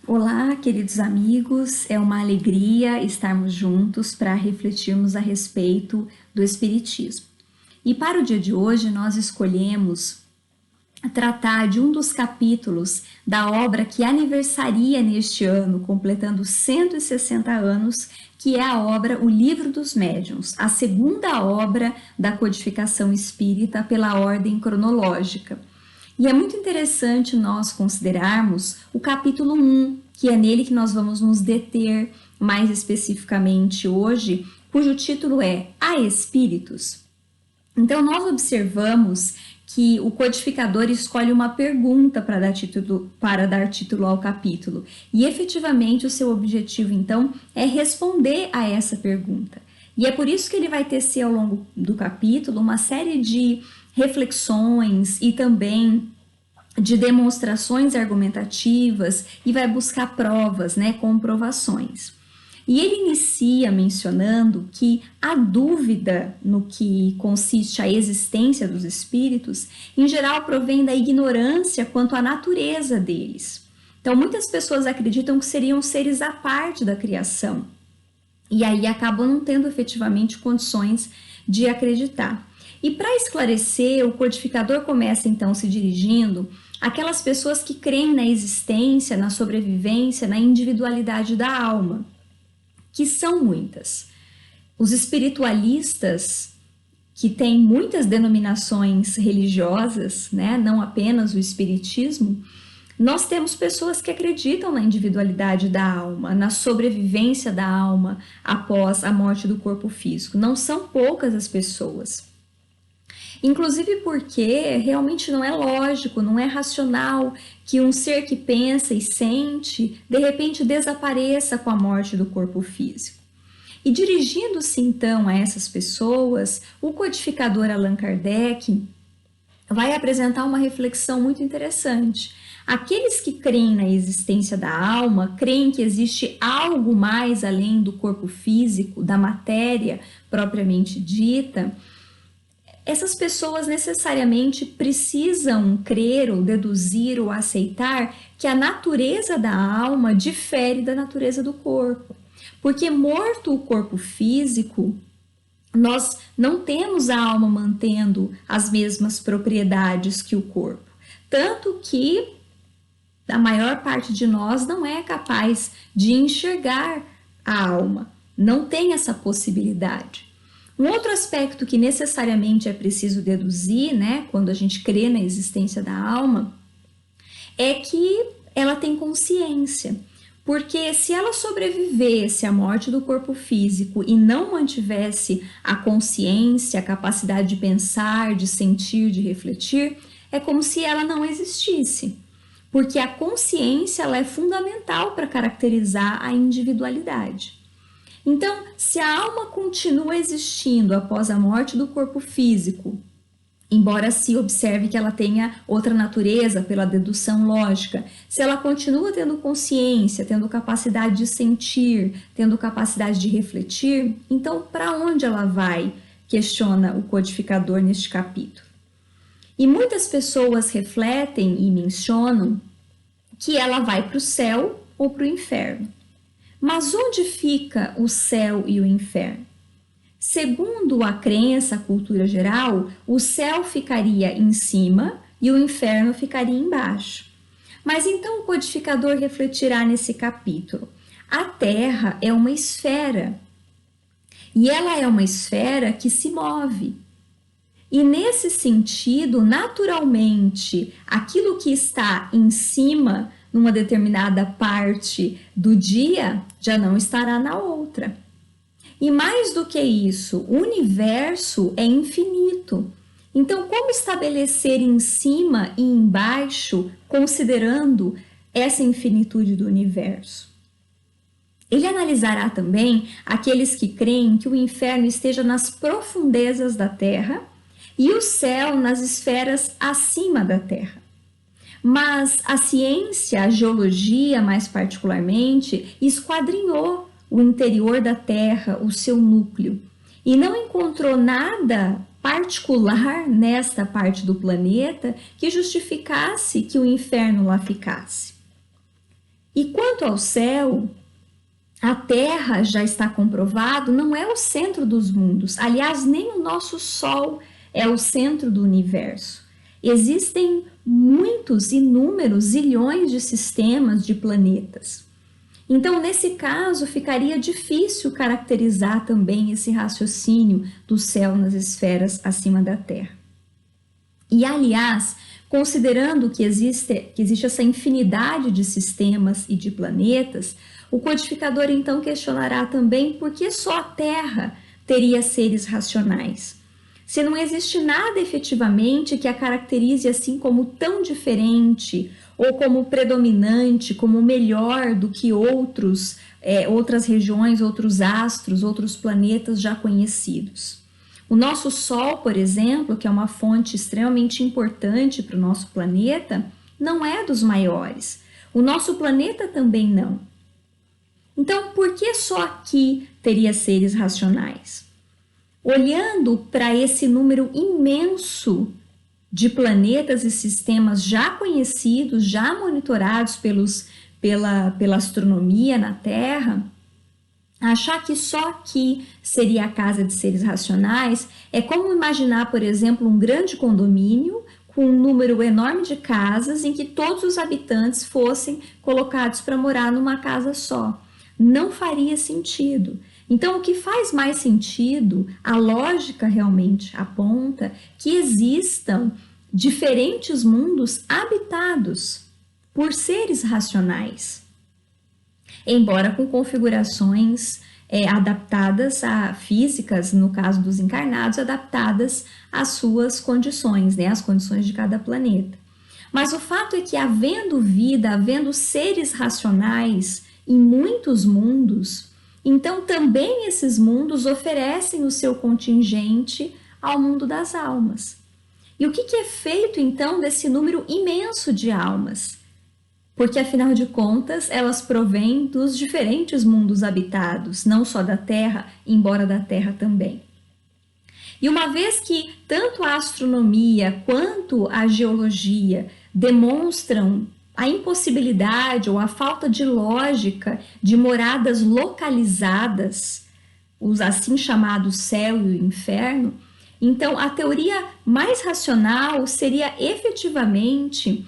Olá, queridos amigos, é uma alegria estarmos juntos para refletirmos a respeito do Espiritismo. E para o dia de hoje, nós escolhemos tratar de um dos capítulos da obra que aniversaria neste ano, completando 160 anos, que é a obra O Livro dos Médiuns, a segunda obra da codificação espírita pela ordem cronológica. E é muito interessante nós considerarmos o capítulo 1, que é nele que nós vamos nos deter mais especificamente hoje, cujo título é Há Espíritos? Então, nós observamos que o codificador escolhe uma pergunta para dar título ao capítulo. E efetivamente o seu objetivo, então, é responder a essa pergunta. E é por isso que ele vai tecer ao longo do capítulo uma série de reflexões e também de demonstrações argumentativas e vai buscar provas, comprovações. E ele inicia mencionando que a dúvida no que consiste a existência dos espíritos, em geral, provém da ignorância quanto à natureza deles. Então, muitas pessoas acreditam que seriam seres à parte da criação, e aí acabam não tendo efetivamente condições de acreditar. E para esclarecer, o codificador começa então se dirigindo àquelas pessoas que creem na existência, na sobrevivência, na individualidade da alma, que são muitas. Os espiritualistas, que têm muitas denominações religiosas, não apenas o espiritismo, nós temos pessoas que acreditam na individualidade da alma, na sobrevivência da alma após a morte do corpo físico. Não são poucas as pessoas. Inclusive porque realmente não é lógico, não é racional que um ser que pensa e sente, de repente desapareça com a morte do corpo físico. E dirigindo-se então a essas pessoas, o codificador Allan Kardec vai apresentar uma reflexão muito interessante. Aqueles que creem na existência da alma, creem que existe algo mais além do corpo físico, da matéria propriamente dita, essas pessoas necessariamente precisam crer ou deduzir ou aceitar que a natureza da alma difere da natureza do corpo. Porque morto o corpo físico, nós não temos a alma mantendo as mesmas propriedades que o corpo. Tanto que a maior parte de nós não é capaz de enxergar a alma, não tem essa possibilidade. Um outro aspecto que necessariamente é preciso deduzir, quando a gente crê na existência da alma, é que ela tem consciência. Porque se ela sobrevivesse à morte do corpo físico e não mantivesse a consciência, a capacidade de pensar, de sentir, de refletir, é como se ela não existisse. Porque a consciência ela é fundamental para caracterizar a individualidade. Então, se a alma continua existindo após a morte do corpo físico, embora se observe que ela tenha outra natureza pela dedução lógica, se ela continua tendo consciência, tendo capacidade de sentir, tendo capacidade de refletir, então para onde ela vai? Questiona o codificador neste capítulo. E muitas pessoas refletem e mencionam que ela vai para o céu ou para o inferno. Mas onde fica o céu e o inferno? Segundo a crença, a cultura geral, o céu ficaria em cima e o inferno ficaria embaixo. Mas então o codificador refletirá nesse capítulo. A Terra é uma esfera e ela é uma esfera que se move. E nesse sentido, naturalmente, aquilo que está em cima numa determinada parte do dia, já não estará na outra. E mais do que isso, o universo é infinito. Então, como estabelecer em cima e embaixo, considerando essa infinitude do universo? Ele analisará também aqueles que creem que o inferno esteja nas profundezas da Terra e o céu nas esferas acima da Terra. Mas a ciência, a geologia mais particularmente, esquadrinhou o interior da Terra, o seu núcleo, e não encontrou nada particular nesta parte do planeta que justificasse que o inferno lá ficasse. E quanto ao céu, a Terra, já está comprovado, não é o centro dos mundos. Aliás, nem o nosso Sol é o centro do universo. Existem muitos, inúmeros, zilhões de sistemas de planetas. Então, nesse caso, ficaria difícil caracterizar também esse raciocínio do céu nas esferas acima da Terra. E, aliás, considerando que existe essa infinidade de sistemas e de planetas, o codificador então questionará também por que só a Terra teria seres racionais. Se não existe nada efetivamente que a caracterize assim como tão diferente ou como predominante, como melhor do que outras regiões, outros astros, outros planetas já conhecidos. O nosso Sol, por exemplo, que é uma fonte extremamente importante para o nosso planeta, não é dos maiores. O nosso planeta também não. Então, por que só aqui teria seres racionais? Olhando para esse número imenso de planetas e sistemas já conhecidos, já monitorados pela astronomia na Terra, achar que só aqui seria a casa de seres racionais é como imaginar, por exemplo, um grande condomínio com um número enorme de casas em que todos os habitantes fossem colocados para morar numa casa só. Não faria sentido. Então, o que faz mais sentido, a lógica realmente aponta que existam diferentes mundos habitados por seres racionais, embora com configurações adaptadas a físicas, no caso dos encarnados, adaptadas às suas condições, né, às condições de cada planeta. Mas o fato é que, havendo vida, havendo seres racionais em muitos mundos, então também esses mundos oferecem o seu contingente ao mundo das almas. E o que é feito então desse número imenso de almas? Porque, afinal de contas, elas provêm dos diferentes mundos habitados, não só da Terra, embora da Terra também. E uma vez que tanto a astronomia quanto a geologia demonstram a impossibilidade ou a falta de lógica de moradas localizadas, os assim chamados céu e o inferno, então a teoria mais racional seria efetivamente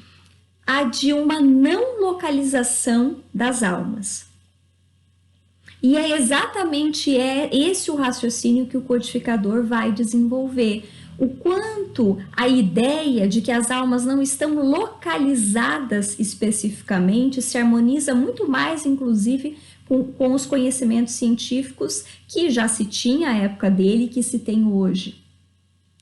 a de uma não localização das almas. E é exatamente esse o raciocínio que o codificador vai desenvolver. O quanto a ideia de que as almas não estão localizadas especificamente se harmoniza muito mais, inclusive, com os conhecimentos científicos que já se tinha à época dele e que se tem hoje.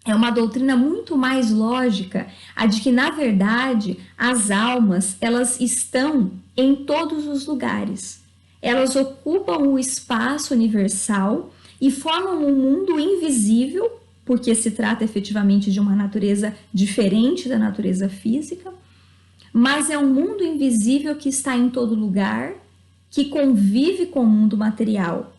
É uma doutrina muito mais lógica, a de que, na verdade, as almas, elas estão em todos os lugares. Elas ocupam o espaço universal e formam um mundo invisível, porque se trata efetivamente de uma natureza diferente da natureza física, mas é um mundo invisível que está em todo lugar, que convive com o mundo material.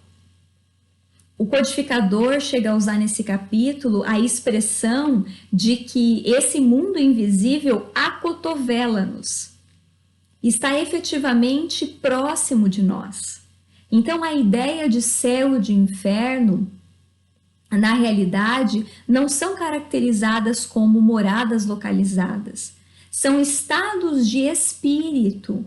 O codificador chega a usar nesse capítulo a expressão de que esse mundo invisível acotovela-nos, está efetivamente próximo de nós. Então, a ideia de céu e de inferno, na realidade, não são caracterizadas como moradas localizadas, são estados de espírito.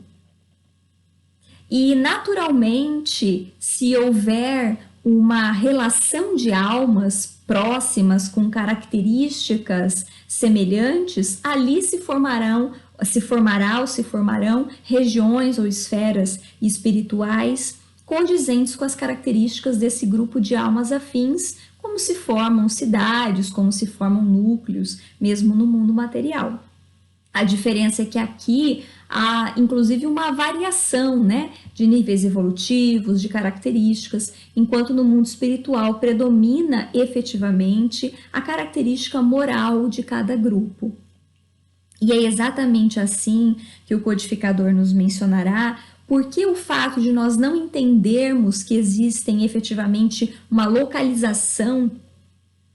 E, naturalmente, se houver uma relação de almas próximas com características semelhantes, ali se formarão regiões ou esferas espirituais condizentes com as características desse grupo de almas afins, como se formam cidades, como se formam núcleos, mesmo no mundo material. A diferença é que aqui há, inclusive, uma variação, né, de níveis evolutivos, de características, enquanto no mundo espiritual predomina efetivamente a característica moral de cada grupo. E é exatamente assim que o codificador nos mencionará, porque o fato de nós não entendermos que existem efetivamente uma localização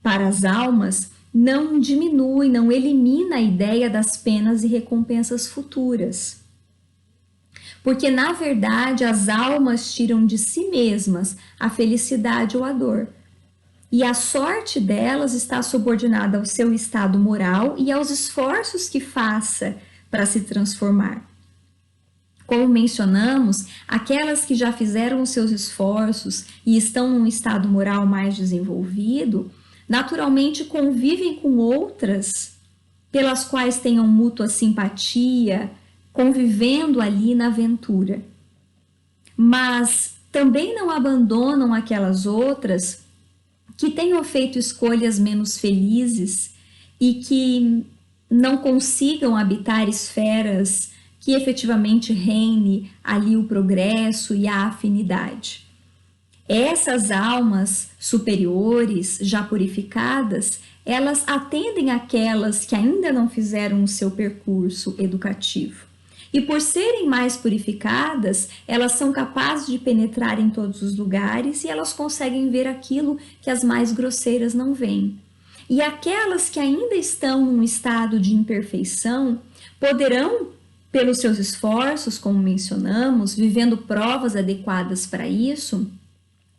para as almas não diminui, não elimina a ideia das penas e recompensas futuras. porque na verdade as almas tiram de si mesmas a felicidade ou a dor. E a sorte delas está subordinada ao seu estado moral e aos esforços que faça para se transformar. Como mencionamos, aquelas que já fizeram os seus esforços e estão num estado moral mais desenvolvido, naturalmente convivem com outras pelas quais tenham mútua simpatia, convivendo ali na aventura. Mas também não abandonam aquelas outras que tenham feito escolhas menos felizes e que não consigam habitar esferas que efetivamente reine ali o progresso e a afinidade. Essas almas superiores, já purificadas, elas atendem aquelas que ainda não fizeram o seu percurso educativo. E por serem mais purificadas, elas são capazes de penetrar em todos os lugares e elas conseguem ver aquilo que as mais grosseiras não veem. E aquelas que ainda estão num estado de imperfeição poderão, pelos seus esforços, como mencionamos, vivendo provas adequadas para isso,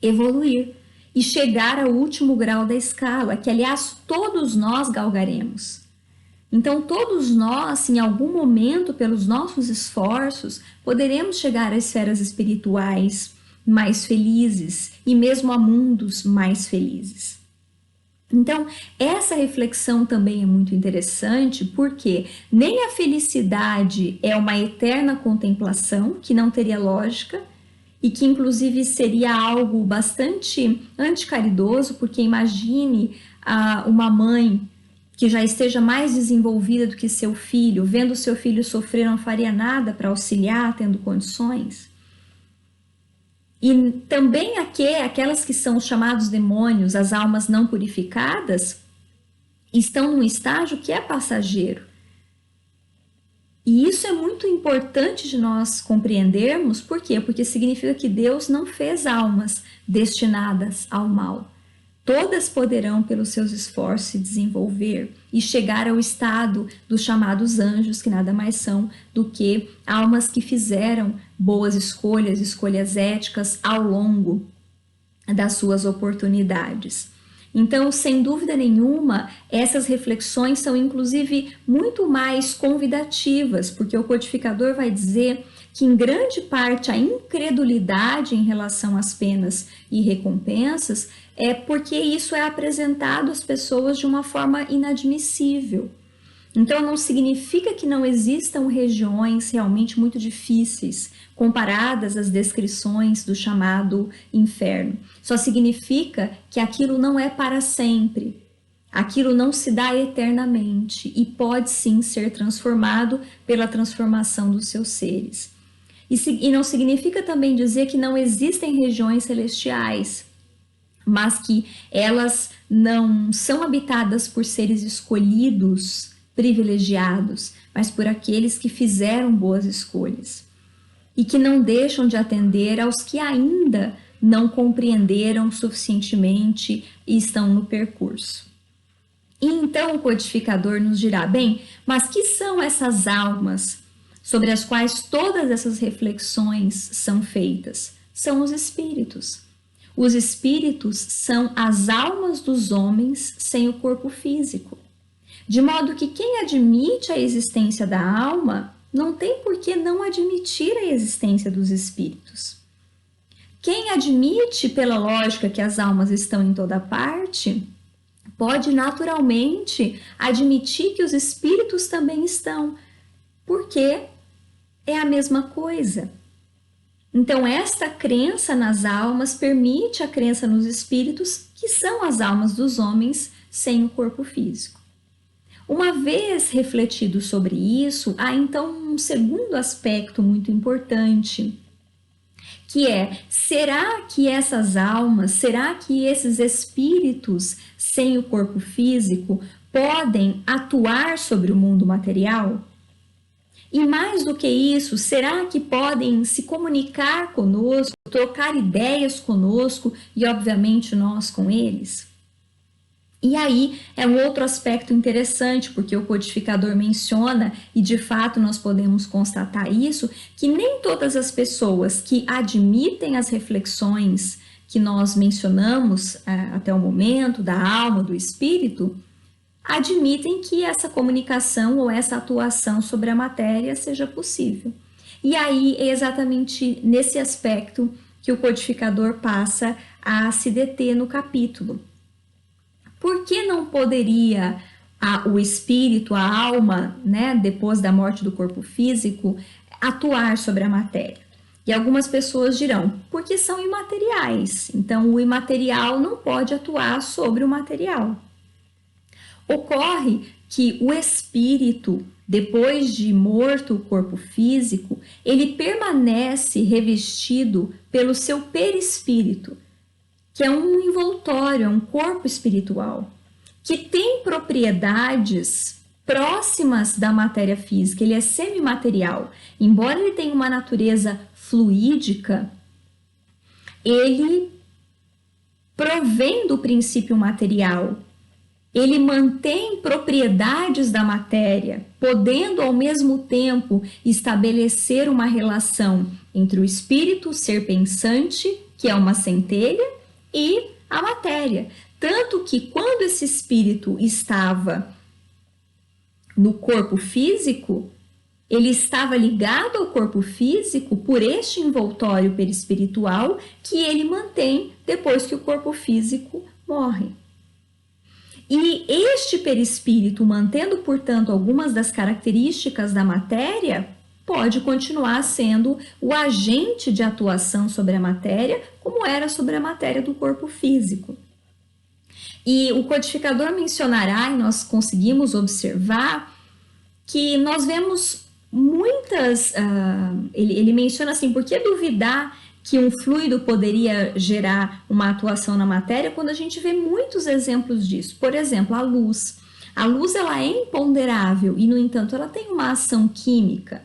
evoluir e chegar ao último grau da escala, que aliás todos nós galgaremos. Então todos nós, em algum momento, pelos nossos esforços, poderemos chegar a esferas espirituais mais felizes e mesmo a mundos mais felizes. Então, essa reflexão também é muito interessante, porque nem a felicidade é uma eterna contemplação, que não teria lógica, e que inclusive seria algo bastante anticaridoso, porque imagine uma mãe que já esteja mais desenvolvida do que seu filho, vendo seu filho sofrer, não faria nada para auxiliar, tendo condições. E também aquelas que são os chamados demônios, as almas não purificadas, estão num estágio que é passageiro. E isso é muito importante de nós compreendermos. Por quê? Porque significa que Deus não fez almas destinadas ao mal. Todas poderão, pelos seus esforços, se desenvolver e chegar ao estado dos chamados anjos, que nada mais são do que almas que fizeram boas escolhas, escolhas éticas ao longo das suas oportunidades. Então, sem dúvida nenhuma, essas reflexões são inclusive muito mais convidativas, porque o codificador vai dizer que em grande parte a incredulidade em relação às penas e recompensas é porque isso é apresentado às pessoas de uma forma inadmissível. Então não significa que não existam regiões realmente muito difíceis comparadas às descrições do chamado inferno. Só significa que aquilo não é para sempre. Aquilo não se dá eternamente e pode sim ser transformado pela transformação dos seus seres. E não significa também dizer que não existem regiões celestiais, mas que elas não são habitadas por seres escolhidos, privilegiados, mas por aqueles que fizeram boas escolhas e que não deixam de atender aos que ainda não compreenderam suficientemente e estão no percurso. E então o codificador nos dirá, bem, mas que são essas almas sobre as quais todas essas reflexões são feitas? São os espíritos. Os espíritos são as almas dos homens sem o corpo físico. De modo que quem admite a existência da alma não tem por que não admitir a existência dos espíritos. Quem admite, pela lógica, que as almas estão em toda parte, pode naturalmente admitir que os espíritos também estão, porque é a mesma coisa. Então, esta crença nas almas permite a crença nos espíritos, que são as almas dos homens sem o corpo físico. Uma vez refletido sobre isso, há então um segundo aspecto muito importante, que é, será que essas almas, será que esses espíritos sem o corpo físico podem atuar sobre o mundo material? E mais do que isso, será que podem se comunicar conosco, trocar ideias conosco e, obviamente, nós com eles? E aí é um outro aspecto interessante, porque o codificador menciona, e de fato nós podemos constatar isso, que nem todas as pessoas que admitem as reflexões que nós mencionamos até o momento, da alma, do espírito, admitem que essa comunicação ou essa atuação sobre a matéria seja possível. E aí é exatamente nesse aspecto que o codificador passa a se deter no capítulo. Por que não poderia o espírito, a alma, né, depois da morte do corpo físico, atuar sobre a matéria? E algumas pessoas dirão, porque são imateriais, então o imaterial não pode atuar sobre o material. Ocorre que o espírito, depois de morto o corpo físico, ele permanece revestido pelo seu perispírito, que é um envoltório, é um corpo espiritual, que tem propriedades próximas da matéria física, ele é semimaterial. Embora ele tenha uma natureza fluídica, ele provém do princípio material, ele mantém propriedades da matéria, podendo ao mesmo tempo estabelecer uma relação entre o espírito, o ser pensante, que é uma centelha, e a matéria. Tanto que quando esse espírito estava no corpo físico, ele estava ligado ao corpo físico por este envoltório perispiritual que ele mantém depois que o corpo físico morre. E este perispírito, mantendo, portanto, algumas das características da matéria, pode continuar sendo o agente de atuação sobre a matéria, como era sobre a matéria do corpo físico. E o codificador mencionará, e nós conseguimos observar, que nós vemos muitas... ele menciona assim, por que duvidar que um fluido poderia gerar uma atuação na matéria quando a gente vê muitos exemplos disso? Por exemplo, a luz. A luz ela é imponderável e, no entanto, ela tem uma ação química.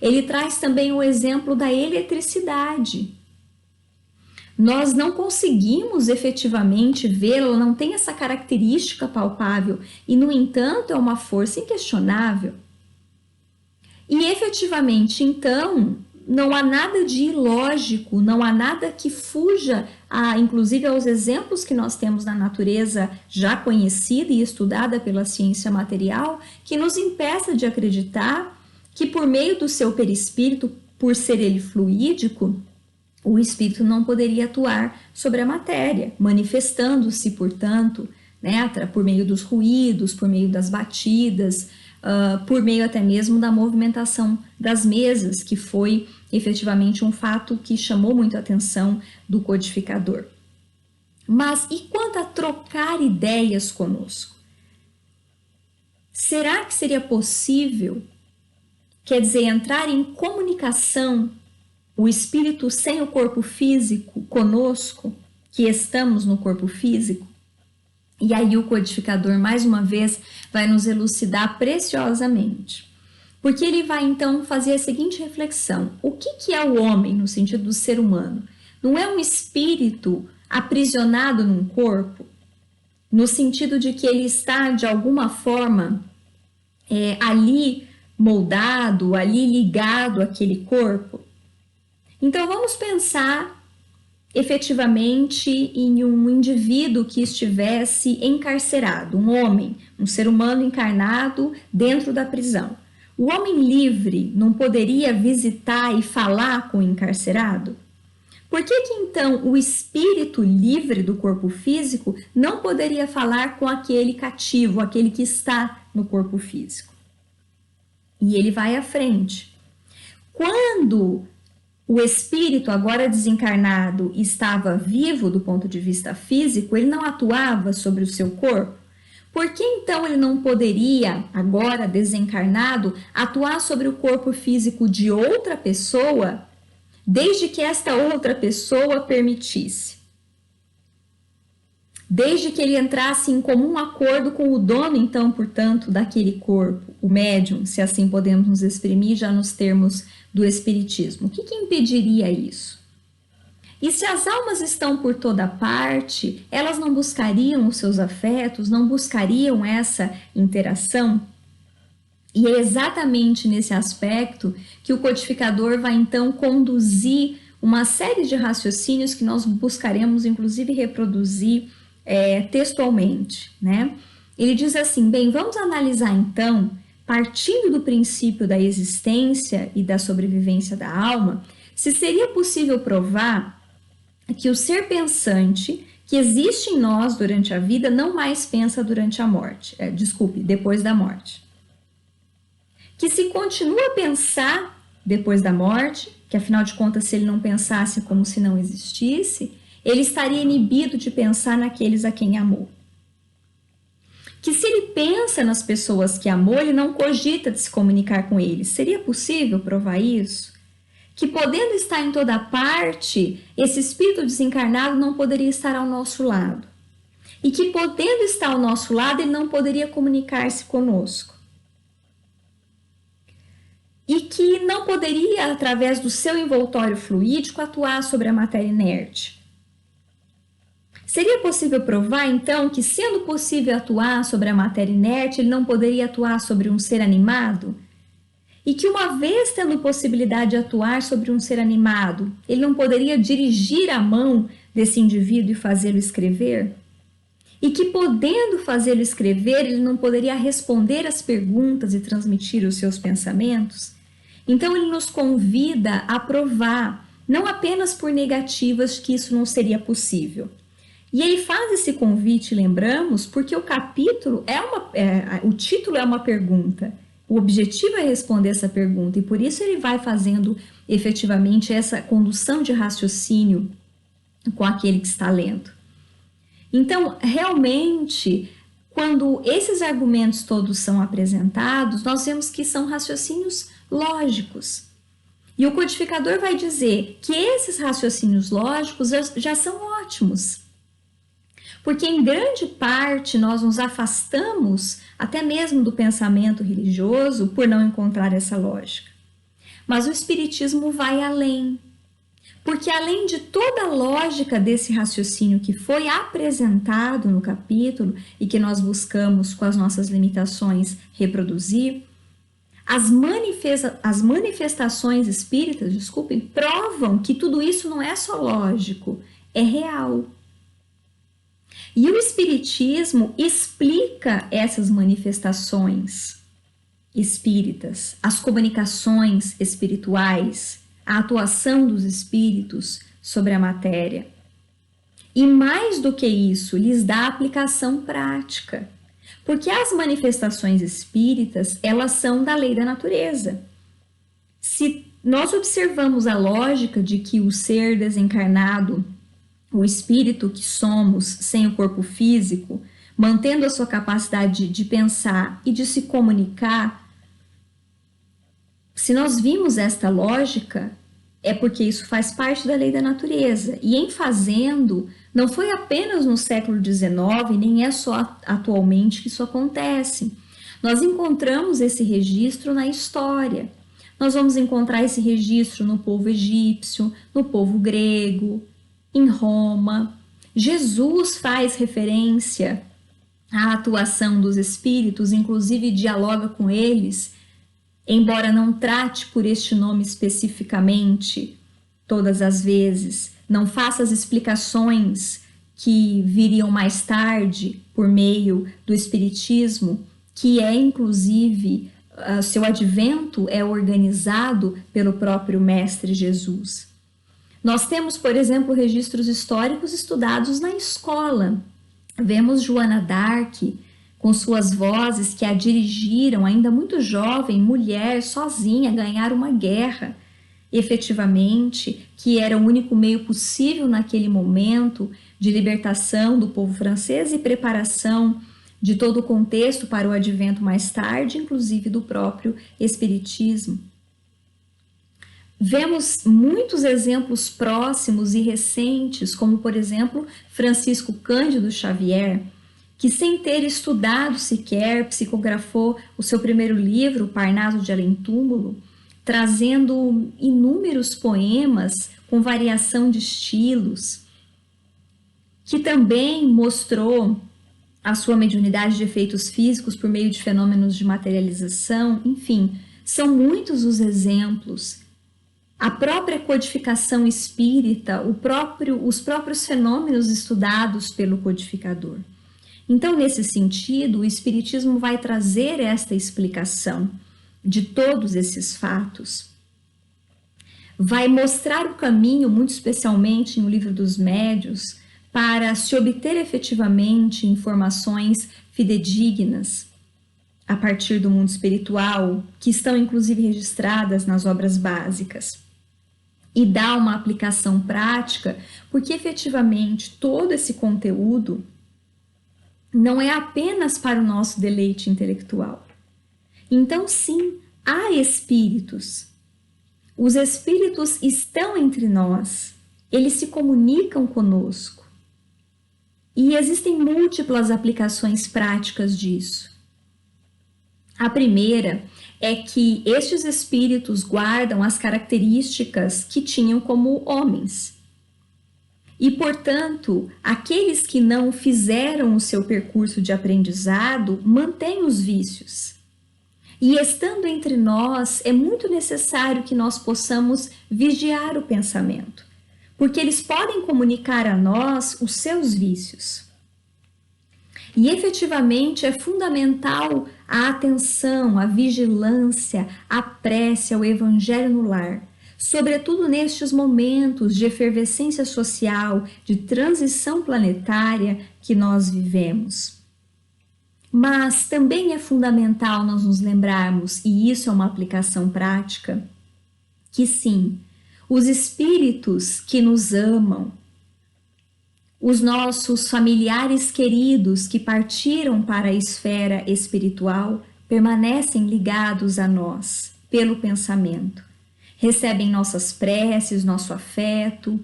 Ele traz também o exemplo da eletricidade. Nós não conseguimos efetivamente vê-la, não tem essa característica palpável e, no entanto, é uma força inquestionável. E efetivamente, então, não há nada de ilógico, não há nada que fuja, inclusive aos exemplos que nós temos na natureza já conhecida e estudada pela ciência material, que nos impeça de acreditar que por meio do seu perispírito, por ser ele fluídico, o espírito não poderia atuar sobre a matéria, manifestando-se, portanto, né, por meio dos ruídos, por meio das batidas, por meio até mesmo da movimentação das mesas, que foi efetivamente um fato que chamou muito a atenção do codificador. Mas e quanto a trocar ideias conosco? Será que seria possível, quer dizer, entrar em comunicação, o espírito sem o corpo físico conosco, que estamos no corpo físico? E aí o codificador, mais uma vez, vai nos elucidar preciosamente. Porque ele vai, então, fazer a seguinte reflexão. O que é o homem, no sentido do ser humano? Não é um espírito aprisionado num corpo? No sentido de que ele está, de alguma forma, ali moldado, ali ligado àquele corpo? Então, vamos pensar efetivamente em um indivíduo que estivesse encarcerado, um homem, um ser humano encarnado dentro da prisão. O homem livre não poderia visitar e falar com o encarcerado? Por que então o espírito livre do corpo físico não poderia falar com aquele cativo, aquele que está no corpo físico? E ele vai à frente. Quando o espírito, agora desencarnado, estava vivo do ponto de vista físico, ele não atuava sobre o seu corpo? Por que então ele não poderia, agora desencarnado, atuar sobre o corpo físico de outra pessoa, desde que esta outra pessoa permitisse? Desde que ele entrasse em comum acordo com o dono, então, portanto, daquele corpo, o médium, se assim podemos nos exprimir já nos termos do espiritismo. O que impediria isso? E se as almas estão por toda parte, elas não buscariam os seus afetos, não buscariam essa interação? E é exatamente nesse aspecto que o codificador vai então conduzir uma série de raciocínios que nós buscaremos, inclusive, reproduzir textualmente, né? Ele diz assim: bem, vamos analisar então, partindo do princípio da existência e da sobrevivência da alma, se seria possível provar que o ser pensante que existe em nós durante a vida não mais pensa durante a morte, depois da morte. Que se continua a pensar depois da morte, que afinal de contas, se ele não pensasse como se não existisse, ele estaria inibido de pensar naqueles a quem amou. Que se ele pensa nas pessoas que amou, ele não cogita de se comunicar com eles. Seria possível provar isso? Que podendo estar em toda parte, esse espírito desencarnado não poderia estar ao nosso lado. E que podendo estar ao nosso lado, ele não poderia comunicar-se conosco. E que não poderia, através do seu envoltório fluídico, atuar sobre a matéria inerte. Seria possível provar, então, que sendo possível atuar sobre a matéria inerte, ele não poderia atuar sobre um ser animado? E que uma vez tendo possibilidade de atuar sobre um ser animado, ele não poderia dirigir a mão desse indivíduo e fazê-lo escrever? E que podendo fazê-lo escrever, ele não poderia responder às perguntas e transmitir os seus pensamentos? Então ele nos convida a provar, não apenas por negativas, que isso não seria possível. E ele faz esse convite, lembramos, porque o capítulo o título é uma pergunta. O objetivo é responder essa pergunta e por isso ele vai fazendo efetivamente essa condução de raciocínio com aquele que está lendo. Então, realmente, quando esses argumentos todos são apresentados, nós vemos que são raciocínios lógicos. E o codificador vai dizer que esses raciocínios lógicos já são ótimos. Porque em grande parte nós nos afastamos até mesmo do pensamento religioso por não encontrar essa lógica. Mas o Espiritismo vai além. Porque além de toda a lógica desse raciocínio que foi apresentado no capítulo e que nós buscamos com as nossas limitações reproduzir, as manifestações espíritas, provam que tudo isso não é só lógico, é real. E o Espiritismo explica essas manifestações espíritas, as comunicações espirituais, a atuação dos espíritos sobre a matéria. E mais do que isso, lhes dá aplicação prática. Porque as manifestações espíritas, elas são da lei da natureza. Se nós observamos a lógica de que o ser desencarnado, o espírito que somos sem o corpo físico, mantendo a sua capacidade de pensar e de se comunicar, se nós vimos esta lógica, é porque isso faz parte da lei da natureza. E em fazendo, não foi apenas no século XIX, nem é só atualmente que isso acontece. Nós encontramos esse registro na história. Nós vamos encontrar esse registro no povo egípcio, no povo grego, em Roma. Jesus faz referência à atuação dos espíritos, inclusive dialoga com eles, embora não trate por este nome especificamente todas as vezes, não faça as explicações que viriam mais tarde por meio do Espiritismo, que é inclusive, seu advento é organizado pelo próprio Mestre Jesus. Nós temos, por exemplo, registros históricos estudados na escola. Vemos Joana d'Arc, com suas vozes que a dirigiram, ainda muito jovem, mulher, sozinha, ganhar uma guerra, efetivamente, que era o único meio possível naquele momento de libertação do povo francês e preparação de todo o contexto para o advento mais tarde, inclusive do próprio Espiritismo. Vemos muitos exemplos próximos e recentes, como, por exemplo, Francisco Cândido Xavier, que sem ter estudado sequer, psicografou o seu primeiro livro, Parnaso de Além-Túmulo, trazendo inúmeros poemas com variação de estilos, que também mostrou a sua mediunidade de efeitos físicos por meio de fenômenos de materialização. Enfim, são muitos os exemplos. A própria codificação espírita, os próprios fenômenos estudados pelo codificador. Então, nesse sentido, o Espiritismo vai trazer esta explicação de todos esses fatos. Vai mostrar o caminho, muito especialmente no Livro dos Médiuns, para se obter efetivamente informações fidedignas a partir do mundo espiritual, que estão inclusive registradas nas obras básicas, e dar uma aplicação prática, porque efetivamente todo esse conteúdo não é apenas para o nosso deleite intelectual. Então, sim, há espíritos. Os espíritos estão entre nós, eles se comunicam conosco. E existem múltiplas aplicações práticas disso. A primeira é que estes espíritos guardam as características que tinham como homens. E, portanto, aqueles que não fizeram o seu percurso de aprendizado mantêm os vícios. E estando entre nós, é muito necessário que nós possamos vigiar o pensamento, porque eles podem comunicar a nós os seus vícios. E efetivamente é fundamental a atenção, a vigilância, a prece ao Evangelho no lar, sobretudo nestes momentos de efervescência social, de transição planetária que nós vivemos. Mas também é fundamental nós nos lembrarmos, e isso é uma aplicação prática, que sim, os espíritos que nos amam, os nossos familiares queridos que partiram para a esfera espiritual, permanecem ligados a nós pelo pensamento, recebem nossas preces, nosso afeto,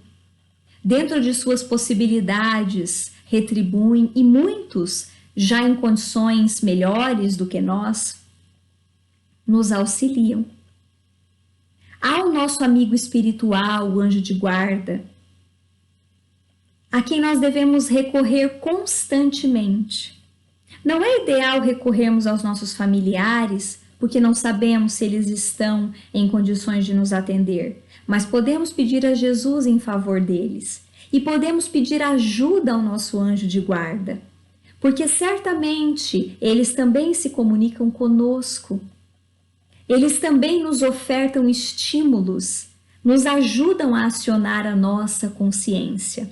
dentro de suas possibilidades, retribuem, e muitos, já em condições melhores do que nós, nos auxiliam. Há o nosso amigo espiritual, o anjo de guarda, a quem nós devemos recorrer constantemente. Não é ideal recorrermos aos nossos familiares, porque não sabemos se eles estão em condições de nos atender, mas podemos pedir a Jesus em favor deles e podemos pedir ajuda ao nosso anjo de guarda, porque certamente eles também se comunicam conosco. Eles também nos ofertam estímulos, nos ajudam a acionar a nossa consciência.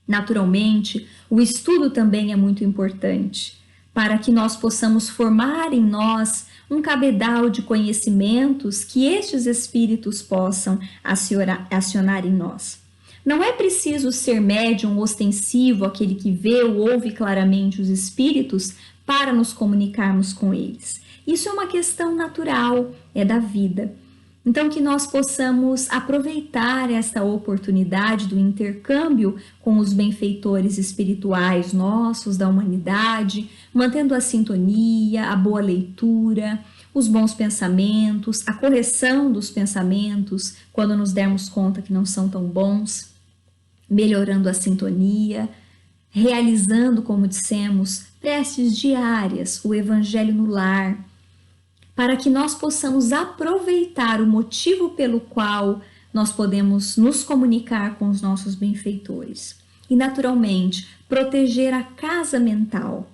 Naturalmente, o estudo também é muito importante, para que nós possamos formar em nós um cabedal de conhecimentos que estes espíritos possam acionar em nós. Não é preciso ser médium ostensivo, aquele que vê ou ouve claramente os espíritos, para nos comunicarmos com eles. Isso é uma questão natural, é da vida. Então, que nós possamos aproveitar esta oportunidade do intercâmbio com os benfeitores espirituais nossos, da humanidade, mantendo a sintonia, a boa leitura, os bons pensamentos, a correção dos pensamentos, quando nos dermos conta que não são tão bons, melhorando a sintonia, realizando, como dissemos, preces diárias, o Evangelho no lar, para que nós possamos aproveitar o motivo pelo qual nós podemos nos comunicar com os nossos benfeitores. E, naturalmente, proteger a casa mental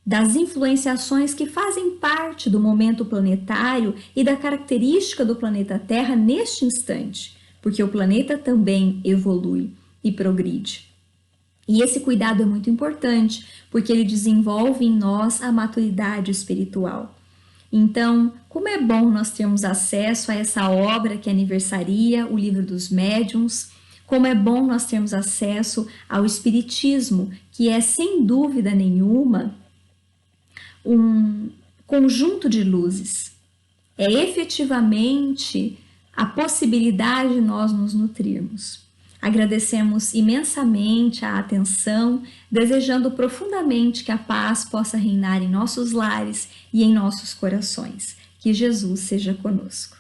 das influenciações que fazem parte do momento planetário e da característica do planeta Terra neste instante, porque o planeta também evolui e progride. E esse cuidado é muito importante, porque ele desenvolve em nós a maturidade espiritual. Então, como é bom nós termos acesso a essa obra que aniversaria o Livro dos Médiuns, como é bom nós termos acesso ao Espiritismo, que é, sem dúvida nenhuma, um conjunto de luzes. É efetivamente a possibilidade de nós nos nutrirmos. Agradecemos imensamente a atenção, desejando profundamente que a paz possa reinar em nossos lares e em nossos corações. Que Jesus seja conosco.